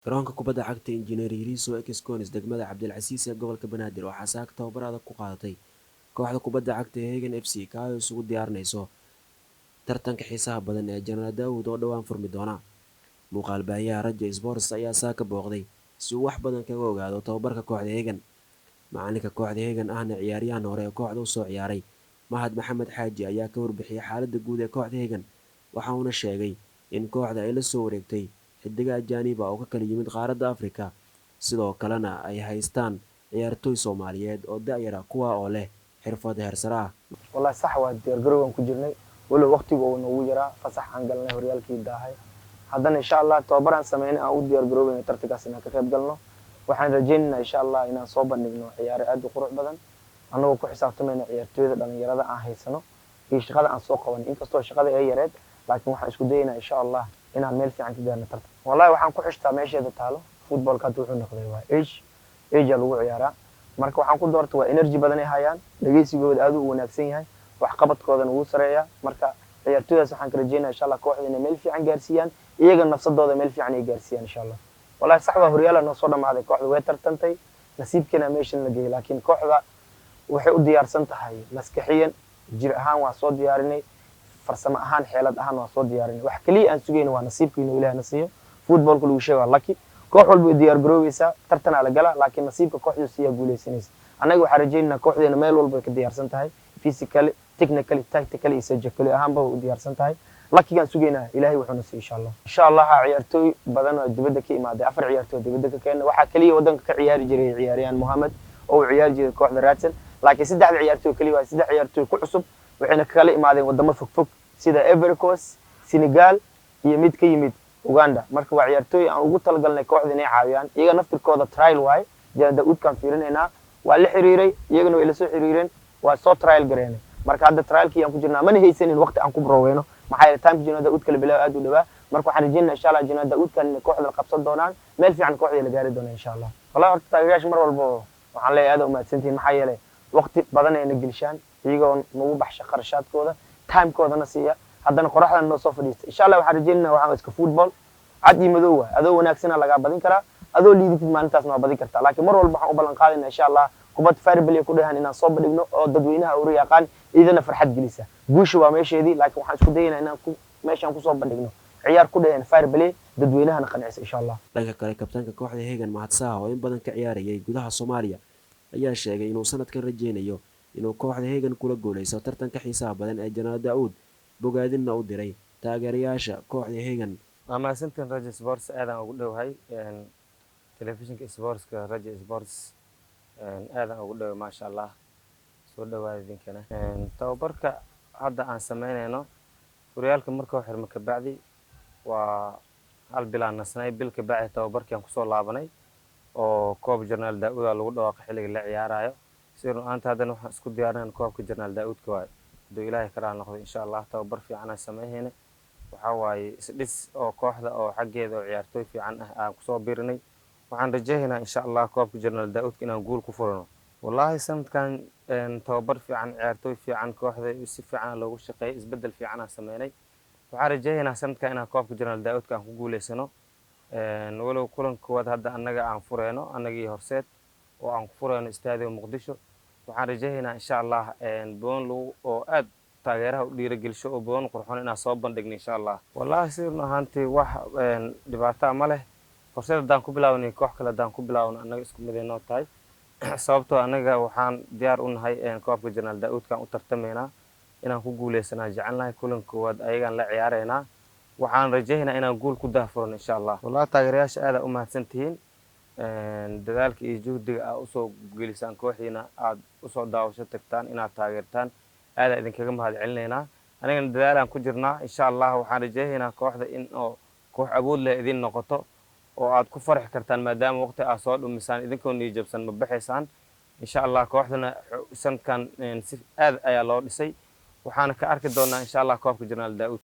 garoonka kubadda cagta injineer Yariso Ex-Conis degmada Cabdilcasiis ee gobolka Banaadir waxaa saaka tababar adag ku qaadatay kooxda kubadda cagta ee Hagen FC kaasoo isugu diyaarinayso tartanka xiisaha badan ee Janaal Daawud oo dhawaan furmi doona. Muuqaal baahiyaha Raja Sports ayaa saaka booqday si uu wax badan kaga ogaado tababarka kooxda Hagen. Macalinka kooxda Hagen ahna ciyaaryahan hore ee kooxda u soo ciyaaray Mahad Maxamed Xaaji ayaa ka warbixiyay xaaladda guud ee kooxda Hagen waxa uuna sheegay in kooxda ay la soo wareegtay xidiga ajaaniba oo ka kala yimid qaaradda Afrika sidoo kalena ay haystaan ciyaartoy Soomaaliyeed oo da'yara kuwa oo leh xirfad heer sare ah. والله صح وادير جروبان كجرني ولا وقتي ونو يرا فصح عن قلنا هريالكي داهي هذا إن شاء الله توبران سمعنا أو دير جروبان ترتقى سنة كخيب قلنا وحن رجينا إن شاء الله إن صوبا نبنو عيار أدو قروع بدن أنا وكو حساب تمنا عيار تويد لأن يرادا هاي سنة في شغلة عن سوق وان إنك استوى شغلة أي يراد لكن وحن اسكو دينا إن شاء الله إن الميل في عنك ديرنا ترتقى والله وحن كو حشتا ماشي هذا تالو فوتبول كاتوحو نقضي إيج لغو عيارا marka waxaan ku doortay waa energy badan ay hayaan dhageysigooda aad u wanaagsan yahay wax qabadkoodana uu sareeyaa marka ciyaartooydaas waxaan ka rajeynayaa insha Allah kooxda inay meel fiican gaarsiiyaan iyaga nafsadooda meel fiican ay gaarsiiyaan insha Allah wallahi sax waa horyaal noo soo dhamaaday kooxda way tartantay nasiibkeena meeshan la geeyay laakiin kooxda waxay u diyaarsan tahay maskaxiyan jir ahaan waa soo diyaarinay farsamo ahaan xeelad ahaan waa soo diyaarinay wax kaliya aan sugayno waa nasiibka inuu Ilaahay nasiiyo footballku lagu sheego lucky koox walba diyaar garoobeysa tartan ala gala laakiin nasiibka kooxdu siya guuleysanaysa anaga waxa rajeynaa kooxdeena meel walba ka diyaarsan tahay physically technically tactically iyo surgically ahaanba u diyaarsan tahay lakigan sugeynaa Ilaahay wuxuu nasiiyo insha Allah ciyaartooy badan oo dibadda ka imaaday afar ciyaartooy dibadda ka keenay waxa kaliya wadanka ka ciyaari jiray ciyaaryahan Mohamed oo ciyaar jiray kooxda Raadsan laakiin saddex ciyaartooy kaliya waa saddex ciyaartooy ku cusub waxayna kala imaadeen wadamo fog sida Ivory Coast Senegal iyo mid ka yimid Uganda marka waa ciyaartooy aan ugu talagalnay kooxda inay caawiyaan iyaga naftirkooda trial way Janaal Daawud kan fiirinayna waa la xiriiray iyagana way la soo xiriireen waa soo trial gareynay marka hadda trialkii aan ku jirnaa mana haysanin waqti aan ku broweeno maxay tahay time Janaal Daawud kala bilaa aad u dhawaa marka waxaan rajeynayaa insha Allah Janaal Daawud kan kooxda la qabsan doonaan meel fiican kooxda la gaari doona insha Allah wallahi horta taageerayaasha mar walba waxaan leeyahay aad u mahadsantiin maxay yeelay waqti badan ay na gelishaan iyagoo nagu baxsha qarashaadkooda time koodana siiya haddana qoraxdan noo soo fadhiistay insha Allah waxaan rajeynayaa waxaan iska football cad iyo madow adoo wanaagsan laga badin karaa adoo liidid maalintaasna waa badin kartaa laakiin mar walba waxaan u ballan qaadayna insha Allah kubad fireball ku dhahan inaan soo badhigno oo dadweynaha u yaqaan idina farxad gelisa guusha waa meesheedii laakiin waxaan isku dayaynaa inaan meeshan ku soo badhigno ciyaar ku dhahan fireball dadweynahana qancisa insha Allah dhanka kale kabtaanka kooxda Hagen Mahad Saah oo in badan ka ciyaarayay gudaha Soomaaliya ayaa sheegay inuu sanadkan rajeynayo inuu kooxda Hagen kula guuleysto tartanka xiisaha badan ee Janaal Daawud bogaadinna u diray taageerayaasha kooxda Hagen ما سنتين رجع سبورتس هذا أقوله هاي تلفزيون سبورتس كرجع سبورتس هذا أقوله ما شاء الله سوده هذا كنا تو بركة هذا عن سمعنا هنا وريال كمركو حرمك بعدي وهالبلان نسناي بيل كبعه تو بركة ينقصوا لعبناي أو كوب جنرال داود على وضع حلق العيار هاي سيروا أنت هذا نوح سكود ديارنا كوب جنرال داود كواي دو إلهي كران ناخذ إن شاء الله تو برفي عنا سمعنا هنا waxawaaye isdhis oo kooxda oo xageeda oo ciyaartooy fiican ah aan ku soo biirnay waxaan rajaynaynaa insha Allah koobka Janaal Daawud inaan guul ku furano wallahi sanadkan tababar fiican ciyaartooy fiican kooxda si fiican loogu shaqeeyay isbedel fiican aan sameynay waxaan rajaynaynaa sanadkan inaan koobka Janaal Daawud aan ku guuleysano walow kulankood hadda anaga aan fureyno anagii horseed oo aan ku fureyno istaadiga Muqdisho waxaan rajaynaynaa insha Allah boon oo aad taageeraha u dhiirigelisho oo boon qurxoon inaan soo bandhigno insha Allah wallahi sidoo ahaantii wax dhibaato ma leh fursad daan ku bilaawno koox kale daan ku bilaawno anaga isku midayno tahay sababtoo anaga waxaan diyaar u nahay koobka Janaal Daawud kan u tartameynaa inaan ku guuleysano jecelnahay kulankood ayagaan la ciyaareynaa waxaan rajaynayaa inaan guul ku daafurno insha Allah wallahi taageerayaasha aad u mahadsantihiin dadaalka iyo juhdiga aad u soo gelisaan kooxdiina aad u soo daawasho tagtaan inaad taageertaan aad idinkaga mahad celinaynaa anigana dadaalaan ku jirnaa insha Allah waxaan rajaynayaa kooxda in oo koox awood leh idin noqoto oo aad ku farx kartaan maadaama waqti aad soo dhumisaan idinkoo niyadjabsan ma baxaysaan insha Allah kooxdana sanadkan si aad ayaa loo dhisay waxaan ka arki doonaa insha Allah koobka Janaal Daawud